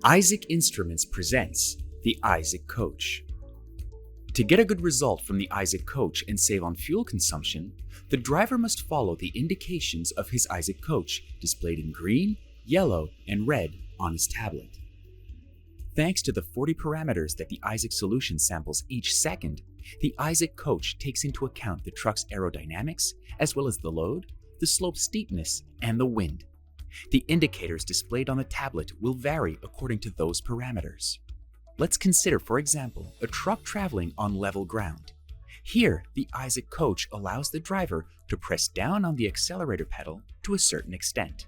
Isaac Instruments presents the Isaac Coach. To get a good result from the Isaac Coach and save on fuel consumption, the driver must follow the indications of his Isaac Coach displayed in green, yellow, and red on his tablet. Thanks to the 40 parameters that the Isaac solution samples each second, the Isaac Coach takes into account the truck's aerodynamics, as well as the load, the slope steepness, and the wind. The indicators displayed on the tablet will vary according to those parameters. Let's consider, for example, a truck traveling on level ground. Here, the Isaac Coach allows the driver to press down on the accelerator pedal to a certain extent.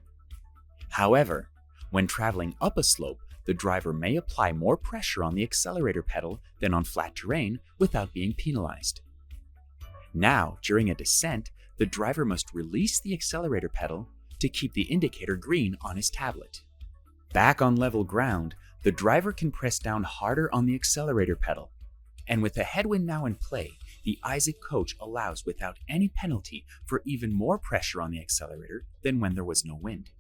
However, when traveling up a slope, the driver may apply more pressure on the accelerator pedal than on flat terrain without being penalized. Now, during a descent, the driver must release the accelerator pedal to keep the indicator green on his tablet. Back on level ground, the driver can press down harder on the accelerator pedal. And with the headwind now in play, the Isaac Coach allows without any penalty for even more pressure on the accelerator than when there was no wind.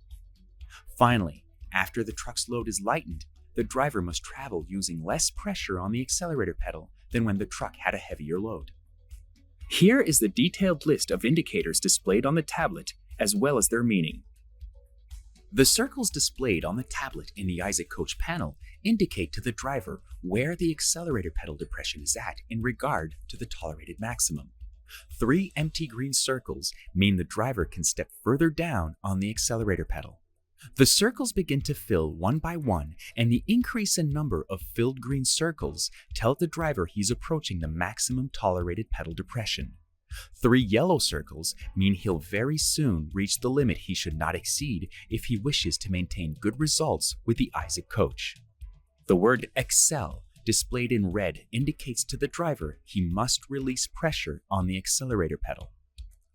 Finally, after the truck's load is lightened, the driver must travel using less pressure on the accelerator pedal than when the truck had a heavier load. Here is the detailed list of indicators displayed on the tablet, as well as their meaning. The circles displayed on the tablet in the Isaac Coach panel indicate to the driver where the accelerator pedal depression is at in regard to the tolerated maximum. 3 empty green circles mean the driver can step further down on the accelerator pedal. The circles begin to fill one by one, and the increase in number of filled green circles tell the driver he's approaching the maximum tolerated pedal depression. 3 yellow circles mean he'll very soon reach the limit he should not exceed if he wishes to maintain good results with the Isaac Coach. The word excel, displayed in red, indicates to the driver he must release pressure on the accelerator pedal.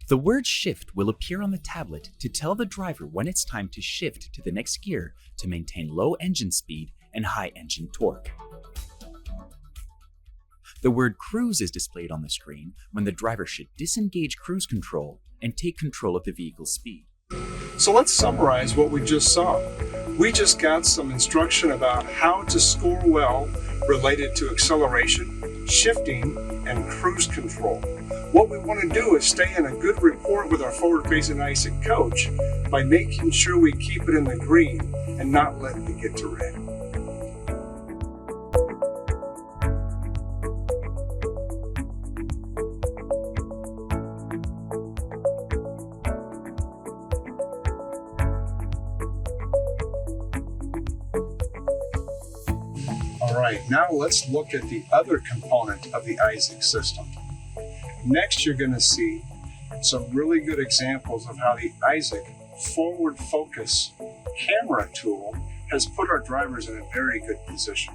The word shift will appear on the tablet to tell the driver when it's time to shift to the next gear to maintain low engine speed and high engine torque. The word cruise is displayed on the screen when the driver should disengage cruise control and take control of the vehicle's speed. So let's summarize what we just saw. We just got some instruction about how to score well related to acceleration, shifting, and cruise control. What we want to do is stay in a good rapport with our forward-facing Isaac Coach by making sure we keep it in the green and not letting it get to red. All right, now let's look at the other component of the Isaac system. Next, you're going to see some really good examples of how the Isaac forward focus camera tool has put our drivers in a very good position.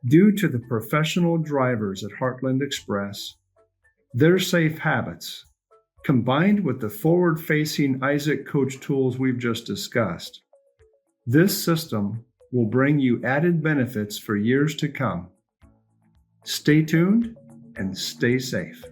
Due to the professional drivers at Heartland Express, their safe habits, combined with the forward-facing Isaac Coach tools we've just discussed, this system will bring you added benefits for years to come. Stay tuned and stay safe.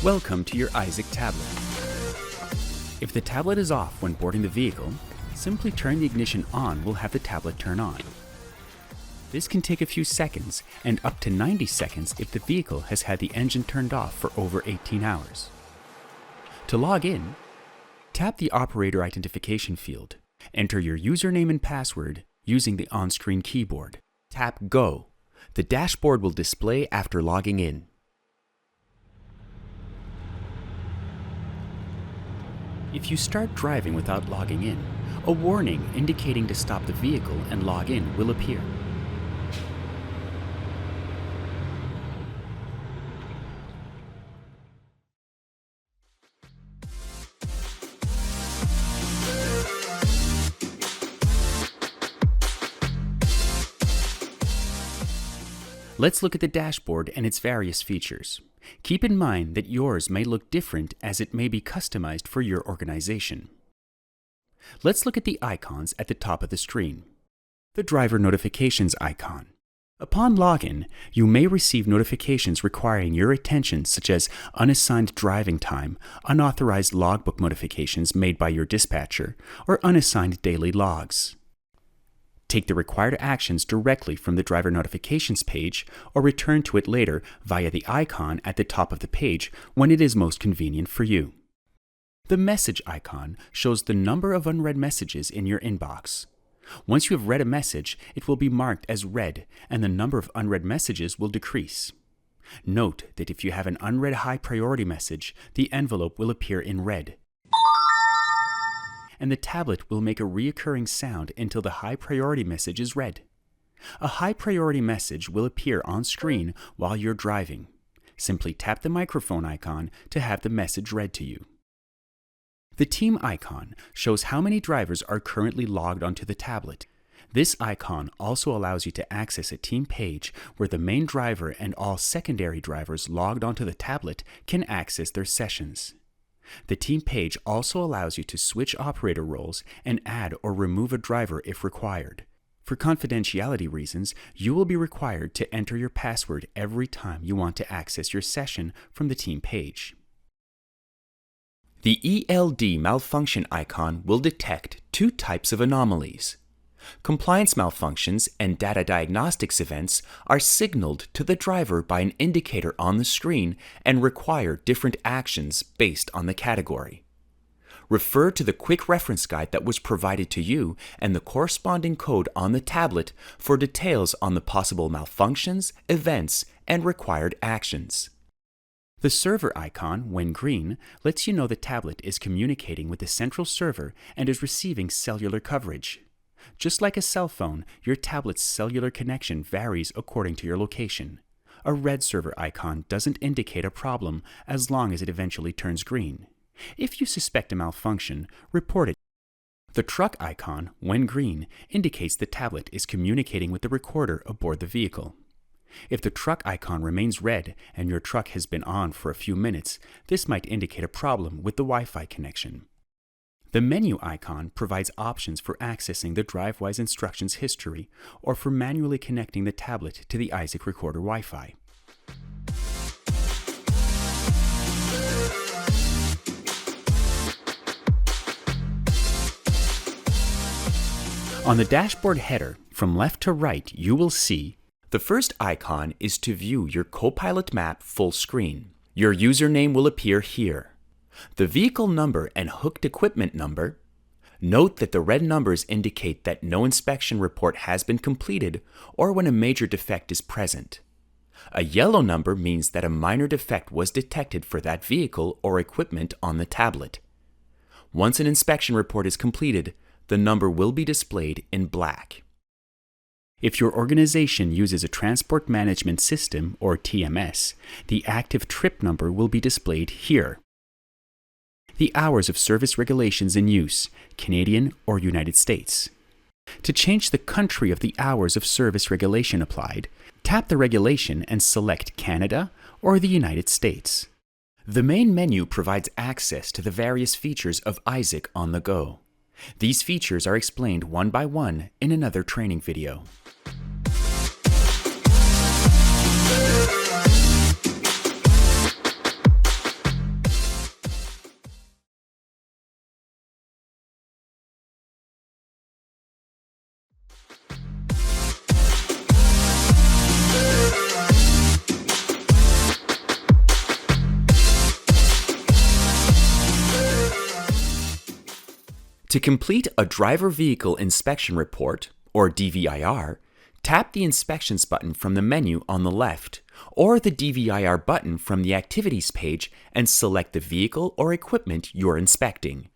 Welcome to your Isaac tablet. If the tablet is off when boarding the vehicle, simply turn the ignition on will have the tablet turn on. This can take a few seconds and up to 90 seconds if the vehicle has had the engine turned off for over 18 hours. To log in, tap the operator identification field. Enter your username and password using the on-screen keyboard. Tap Go. The dashboard will display after logging in. If you start driving without logging in, a warning indicating to stop the vehicle and log in will appear. Let's look at the dashboard and its various features. Keep in mind that yours may look different as it may be customized for your organization. Let's look at the icons at the top of the screen. The driver notifications icon. Upon login, you may receive notifications requiring your attention, such as unassigned driving time, unauthorized logbook notifications made by your dispatcher, or unassigned daily logs. Take the required actions directly from the driver notifications page or return to it later via the icon at the top of the page when it is most convenient for you. The message icon shows the number of unread messages in your inbox. Once you have read a message, it will be marked as read and the number of unread messages will decrease. Note that if you have an unread high priority message, the envelope will appear in red, and the tablet will make a reoccurring sound until the high priority message is read. A high priority message will appear on screen while you're driving. Simply tap the microphone icon to have the message read to you. The team icon shows how many drivers are currently logged onto the tablet. This icon also allows you to access a team page where the main driver and all secondary drivers logged onto the tablet can access their sessions. The team page also allows you to switch operator roles and add or remove a driver if required. For confidentiality reasons, you will be required to enter your password every time you want to access your session from the team page. The ELD malfunction icon will detect two types of anomalies. Compliance malfunctions and data diagnostics events are signaled to the driver by an indicator on the screen and require different actions based on the category. Refer to the quick reference guide that was provided to you and the corresponding code on the tablet for details on the possible malfunctions, events, and required actions. The server icon, when green, lets you know the tablet is communicating with the central server and is receiving cellular coverage. Just like a cell phone, your tablet's cellular connection varies according to your location. A red server icon doesn't indicate a problem as long as it eventually turns green. If you suspect a malfunction, report it. The truck icon, when green, indicates the tablet is communicating with the recorder aboard the vehicle. If the truck icon remains red and your truck has been on for a few minutes, this might indicate a problem with the Wi-Fi connection. The menu icon provides options for accessing the DriveWise instructions history or for manually connecting the tablet to the Isaac Recorder Wi-Fi. On the dashboard header, from left to right, you will see the first icon is to view your Copilot map full screen. Your username will appear here. The vehicle number and hooked equipment number. Note that the red numbers indicate that no inspection report has been completed or when a major defect is present. A yellow number means that a minor defect was detected for that vehicle or equipment on the tablet. Once an inspection report is completed, the number will be displayed in black. If your organization uses a Transport Management System, or TMS, the active trip number will be displayed here. The hours of service regulations in use, Canadian or United States. To change the country of the hours of service regulation applied, tap the regulation and select Canada or the United States. The main menu provides access to the various features of ISAC on the go. These features are explained one by one in another training video. To complete a Driver Vehicle Inspection Report, or DVIR, tap the Inspections button from the menu on the left, or the DVIR button from the Activities page and select the vehicle or equipment you're inspecting.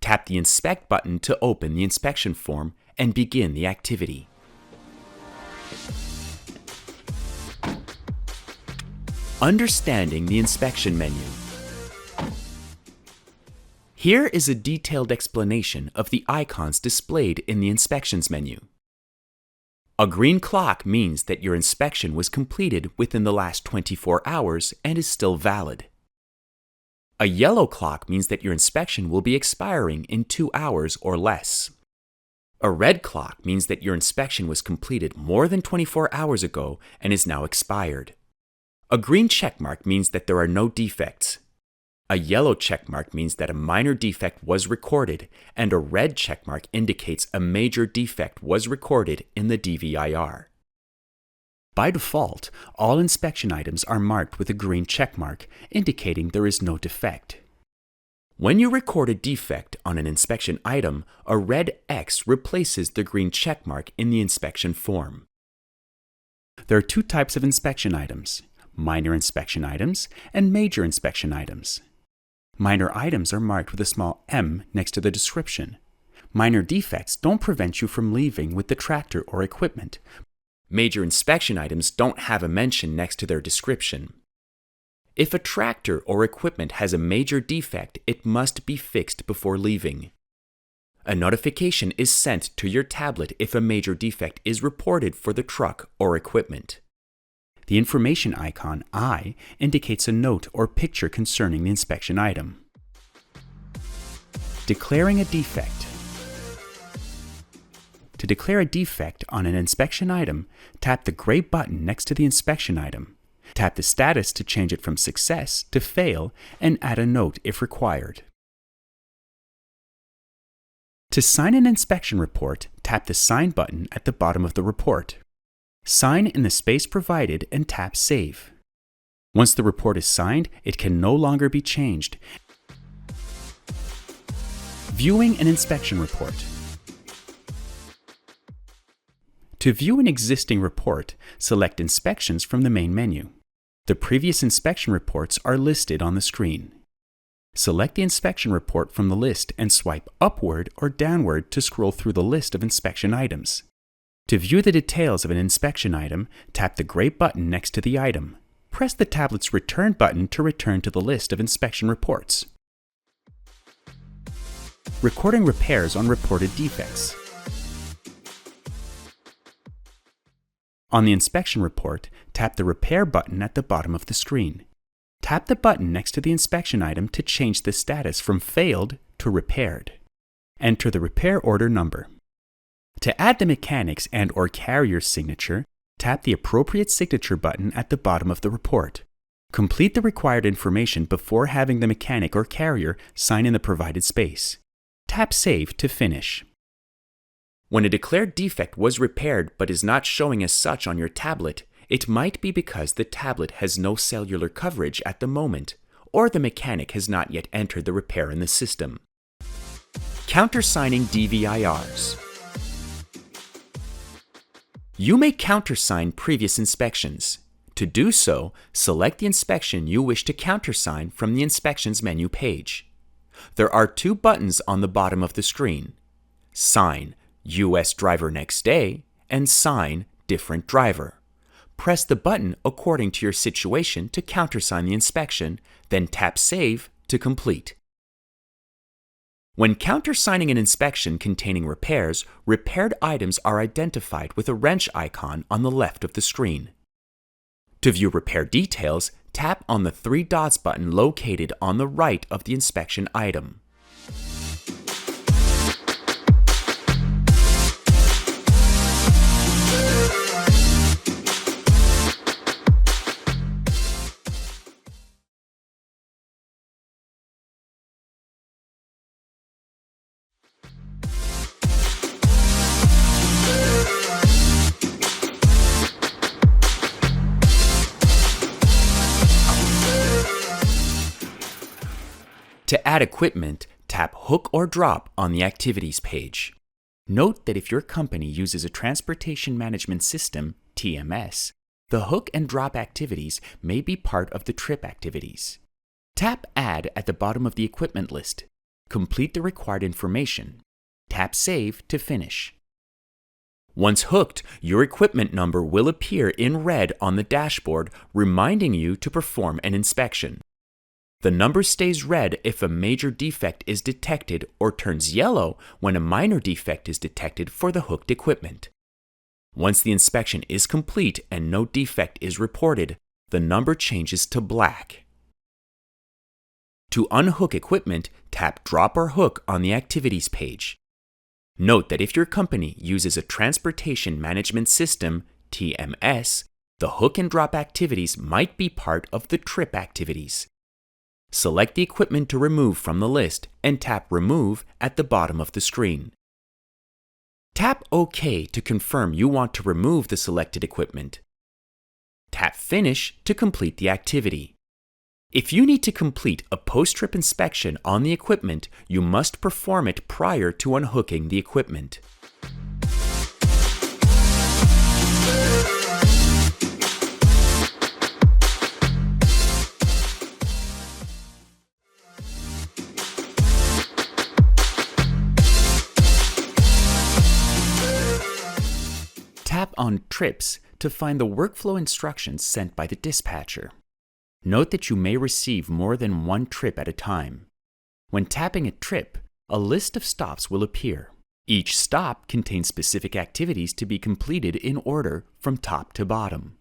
Tap the Inspect button to open the inspection form and begin the activity. Understanding the inspection menu. Here is a detailed explanation of the icons displayed in the Inspections menu. A green clock means that your inspection was completed within the last 24 hours and is still valid. A yellow clock means that your inspection will be expiring in 2 hours or less. A red clock means that your inspection was completed more than 24 hours ago and is now expired. A green checkmark means that there are no defects. A yellow checkmark means that a minor defect was recorded, and a red checkmark indicates a major defect was recorded in the DVIR. By default, all inspection items are marked with a green checkmark, indicating there is no defect. When you record a defect on an inspection item, a red X replaces the green checkmark in the inspection form. There are 2 types of inspection items: minor inspection items and major inspection items. Minor items are marked with a small M next to the description. Minor defects don't prevent you from leaving with the tractor or equipment. Major inspection items don't have a mention next to their description. If a tractor or equipment has a major defect, it must be fixed before leaving. A notification is sent to your tablet if a major defect is reported for the truck or equipment. The information icon I indicates a note or picture concerning the inspection item. Declaring a defect. To declare a defect on an inspection item, tap the gray button next to the inspection item. Tap the status to change it from success to fail and add a note if required. To sign an inspection report, tap the Sign button at the bottom of the report. Sign in the space provided and tap Save. Once the report is signed, it can no longer be changed. Viewing an inspection report. To view an existing report, select Inspections from the main menu. The previous inspection reports are listed on the screen. Select the inspection report from the list and swipe upward or downward to scroll through the list of inspection items. To view the details of an inspection item, tap the gray button next to the item. Press the tablet's Return button to return to the list of inspection reports. Recording repairs on reported defects. On the inspection report, tap the Repair button at the bottom of the screen. Tap the button next to the inspection item to change the status from Failed to Repaired. Enter the repair order number. To add the mechanic's and/or carrier's signature, tap the appropriate signature button at the bottom of the report. Complete the required information before having the mechanic or carrier sign in the provided space. Tap Save to finish. When a declared defect was repaired but is not showing as such on your tablet, it might be because the tablet has no cellular coverage at the moment, or the mechanic has not yet entered the repair in the system. Countersigning DVIRs. You may countersign previous inspections. To do so, select the inspection you wish to countersign from the Inspections menu page. There are 2 buttons on the bottom of the screen: Sign U.S. Driver Next Day and sign different driver. Press the button according to your situation to countersign the inspection, then tap Save to complete. When countersigning an inspection containing repairs, repaired items are identified with a wrench icon on the left of the screen. To view repair details, tap on the 3 dots button located on the right of the inspection item. To add equipment, tap Hook or Drop on the Activities page. Note that if your company uses a Transportation Management System, TMS, the hook and drop activities may be part of the trip activities. Tap Add at the bottom of the equipment list. Complete the required information. Tap Save to finish. Once hooked, your equipment number will appear in red on the dashboard, reminding you to perform an inspection. The number stays red if a major defect is detected or turns yellow when a minor defect is detected for the hooked equipment. Once the inspection is complete and no defect is reported, the number changes to black. To unhook equipment, tap Drop or Hook on the Activities page. Note that if your company uses a Transportation Management System, TMS, the hook and drop activities might be part of the trip activities. Select the equipment to remove from the list and tap Remove at the bottom of the screen. Tap OK to confirm you want to remove the selected equipment. Tap Finish to complete the activity. If you need to complete a post-trip inspection on the equipment, you must perform it prior to unhooking the equipment. Tap on Trips to find the workflow instructions sent by the dispatcher. Note that you may receive more than one trip at a time. When tapping a trip, a list of stops will appear. Each stop contains specific activities to be completed in order from top to bottom.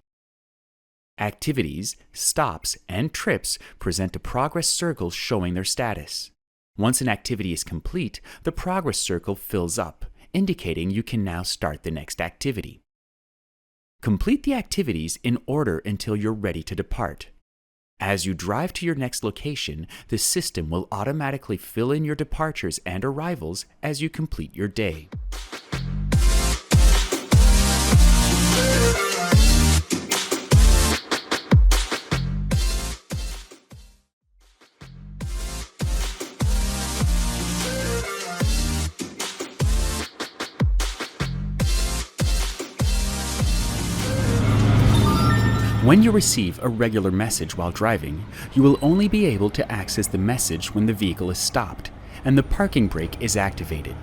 Activities, stops, and trips present a progress circle showing their status. Once an activity is complete, the progress circle fills up, indicating you can now start the next activity. Complete the activities in order until you're ready to depart. As you drive to your next location, the system will automatically fill in your departures and arrivals as you complete your day. When you receive a regular message while driving, you will only be able to access the message when the vehicle is stopped and the parking brake is activated.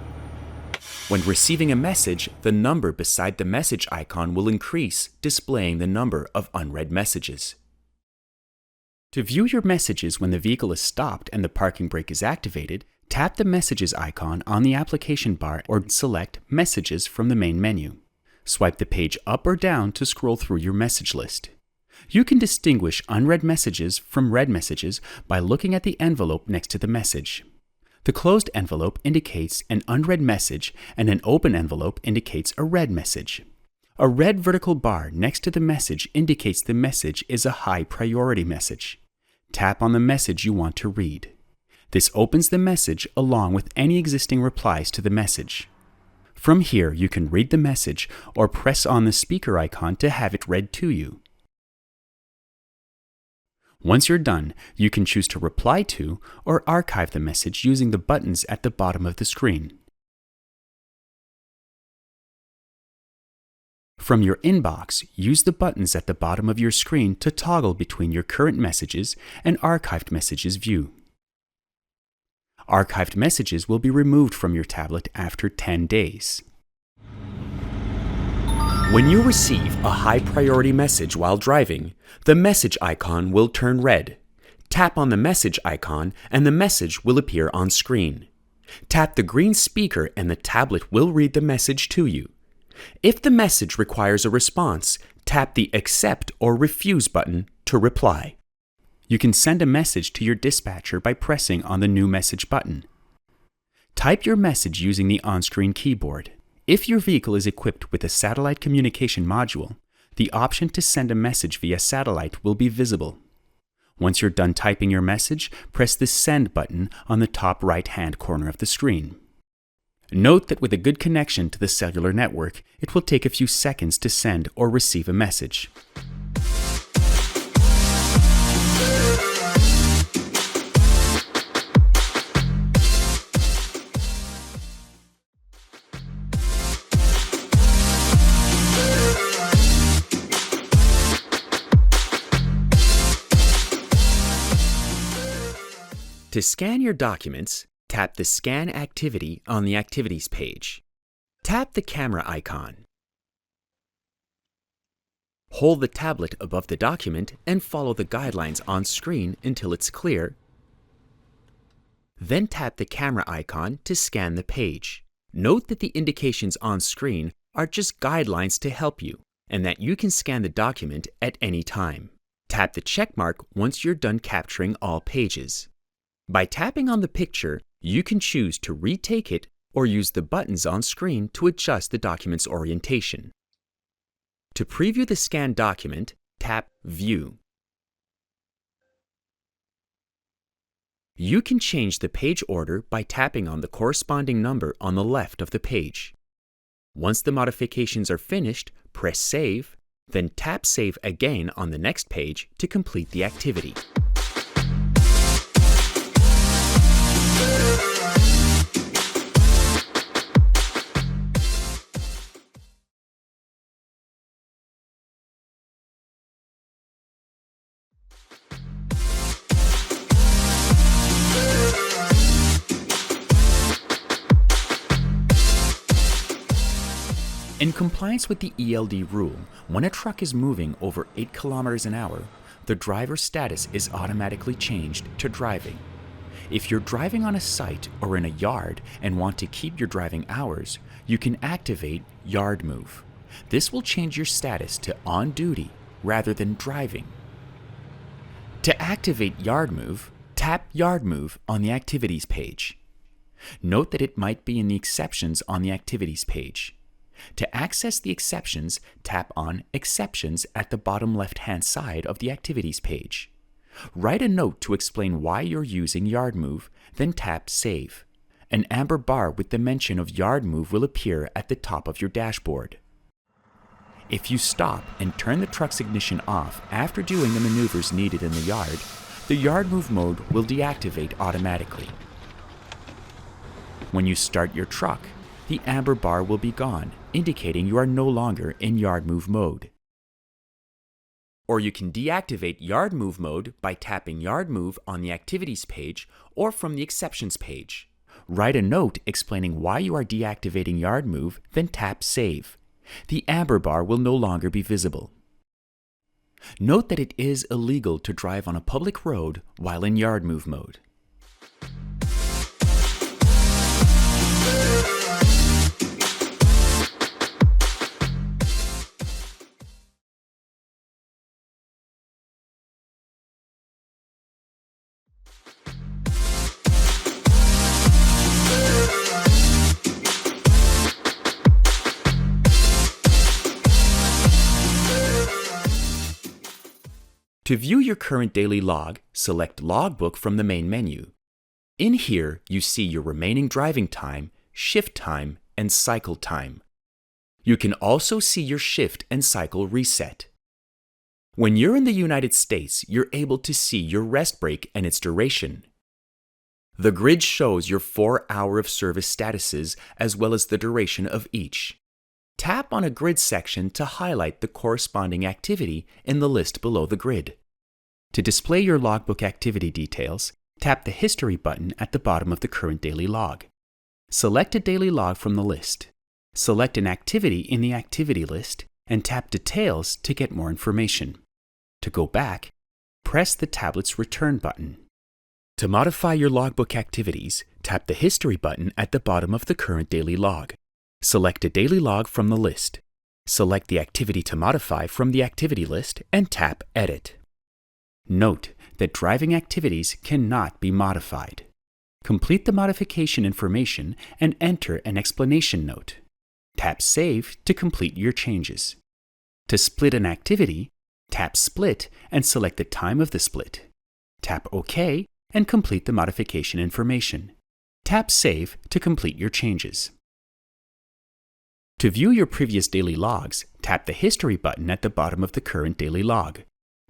When receiving a message, the number beside the message icon will increase, displaying the number of unread messages. To view your messages when the vehicle is stopped and the parking brake is activated, tap the Messages icon on the application bar or select Messages from the main menu. Swipe the page up or down to scroll through your message list. You can distinguish unread messages from read messages by looking at the envelope next to the message. The closed envelope indicates an unread message and an open envelope indicates a read message. A red vertical bar next to the message indicates the message is a high priority message. Tap on the message you want to read. This opens the message along with any existing replies to the message. From here, you can read the message or press on the speaker icon to have it read to you. Once you're done, you can choose to reply to or archive the message using the buttons at the bottom of the screen. From your inbox, use the buttons at the bottom of your screen to toggle between your current messages and archived messages view. Archived messages will be removed from your tablet after 10 days. When you receive a high priority message while driving, the message icon will turn red. Tap on the message icon and the message will appear on screen. Tap the green speaker and the tablet will read the message to you. If the message requires a response, tap the Accept or Refuse button to reply. You can send a message to your dispatcher by pressing on the New Message button. Type your message using the on-screen keyboard. If your vehicle is equipped with a satellite communication module, the option to send a message via satellite will be visible. Once you're done typing your message, press the Send button on the top right-hand corner of the screen. Note that with a good connection to the cellular network, it will take a few seconds to send or receive a message. To scan your documents, tap the Scan activity on the Activities page. Tap the camera icon. Hold the tablet above the document and follow the guidelines on screen until it's clear. Then tap the camera icon to scan the page. Note that the indications on screen are just guidelines to help you, and that you can scan the document at any time. Tap the check mark once you're done capturing all pages. By tapping on the picture, you can choose to retake it or use the buttons on screen to adjust the document's orientation. To preview the scanned document, tap View. You can change the page order by tapping on the corresponding number on the left of the page. Once the modifications are finished, press Save, then tap Save again on the next page to complete the activity. In compliance with the ELD rule, when a truck is moving over 8 kilometers an hour, the driver's status is automatically changed to driving. If you're driving on a site or in a yard and want to keep your driving hours, you can activate Yard Move. This will change your status to on duty rather than driving. To activate Yard Move, tap Yard Move on the Activities page. Note that it might be in the Exceptions on the Activities page. To access the exceptions, tap on Exceptions at the bottom left-hand side of the Activities page. Write a note to explain why you're using Yard Move, then tap Save. An amber bar with the mention of Yard Move will appear at the top of your dashboard. If you stop and turn the truck's ignition off after doing the maneuvers needed in the Yard Move mode will deactivate automatically. When you start your truck, the amber bar will be gone, indicating you are no longer in Yard Move mode. Or you can deactivate Yard Move mode by tapping Yard Move on the Activities page or from the Exceptions page. Write a note explaining why you are deactivating Yard Move, then tap Save. The amber bar will no longer be visible. Note that it is illegal to drive on a public road while in Yard Move mode. To view your current daily log, select Logbook from the main menu. In here, you see your remaining driving time, shift time, and cycle time. You can also see your shift and cycle reset. When you're in the United States, you're able to see your rest break and its duration. The grid shows your 4-hour of service statuses as well as the duration of each. Tap on a grid section to highlight the corresponding activity in the list below the grid. To display your logbook activity details, tap the History button at the bottom of the current daily log. Select a daily log from the list. Select an activity in the activity list and tap Details to get more information. To go back, press the tablet's Return button. To modify your logbook activities, tap the History button at the bottom of the current daily log. Select a daily log from the list. Select the activity to modify from the activity list and tap Edit. Note that driving activities cannot be modified. Complete the modification information and enter an explanation note. Tap Save to complete your changes. To split an activity, tap Split and select the time of the split. Tap OK and complete the modification information. Tap Save to complete your changes. To view your previous daily logs, tap the History button at the bottom of the current daily log.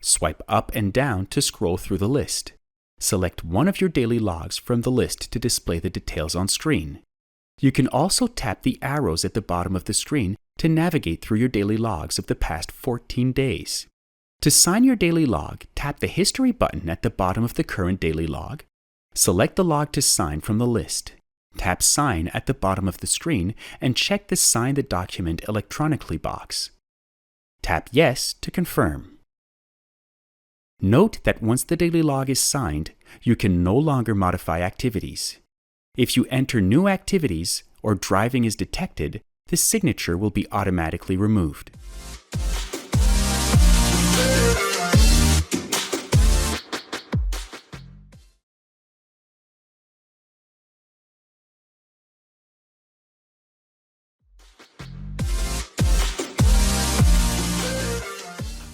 Swipe up and down to scroll through the list. Select one of your daily logs from the list to display the details on screen. You can also tap the arrows at the bottom of the screen to navigate through your daily logs of the past 14 days. To sign your daily log, tap the History button at the bottom of the current daily log. Select the log to sign from the list. Tap Sign at the bottom of the screen and check the Sign the Document electronically box. Tap Yes to confirm. Note that once the daily log is signed, you can no longer modify activities. If you enter new activities or driving is detected, the signature will be automatically removed.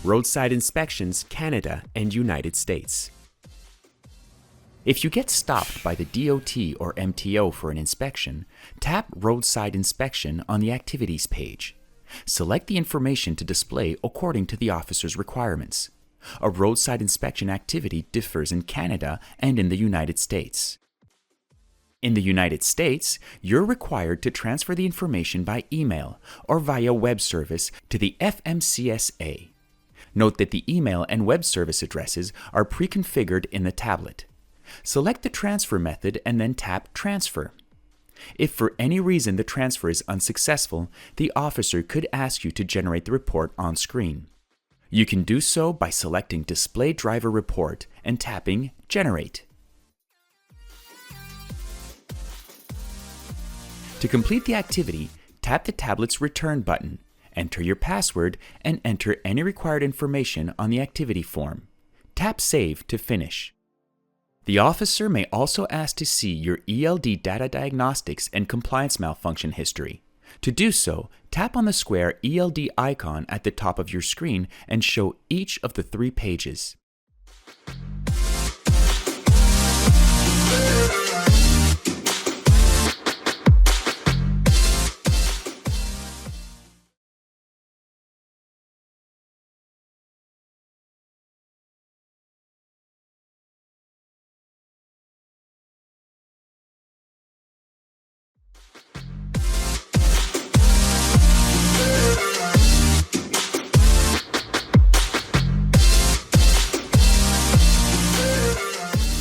Roadside Inspections, Canada and United States. If you get stopped by the DOT or MTO for an inspection, tap Roadside Inspection on the Activities page. Select the information to display according to the officer's requirements. A roadside inspection activity differs in Canada and in the United States. In the United States, you're required to transfer the information by email or via web service to the FMCSA. Note that the email and web service addresses are pre-configured in the tablet. Select the transfer method and then tap Transfer. If for any reason the transfer is unsuccessful, the officer could ask you to generate the report on screen. You can do so by selecting Display Driver Report and tapping Generate. To complete the activity, tap the tablet's Return button. Enter your password and enter any required information on the activity form. Tap Save to finish. The officer may also ask to see your ELD data diagnostics and compliance malfunction history. To do so, tap on the square ELD icon at the top of your screen and show each of the 3 pages.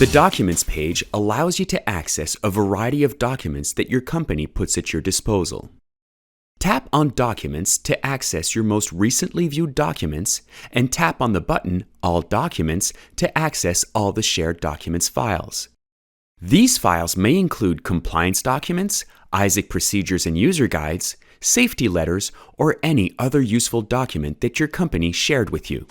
The Documents page allows you to access a variety of documents that your company puts at your disposal. Tap on Documents to access your most recently viewed documents, and tap on the button All Documents to access all the shared documents files. These files may include compliance documents, ISAC procedures and user guides, safety letters, or any other useful document that your company shared with you.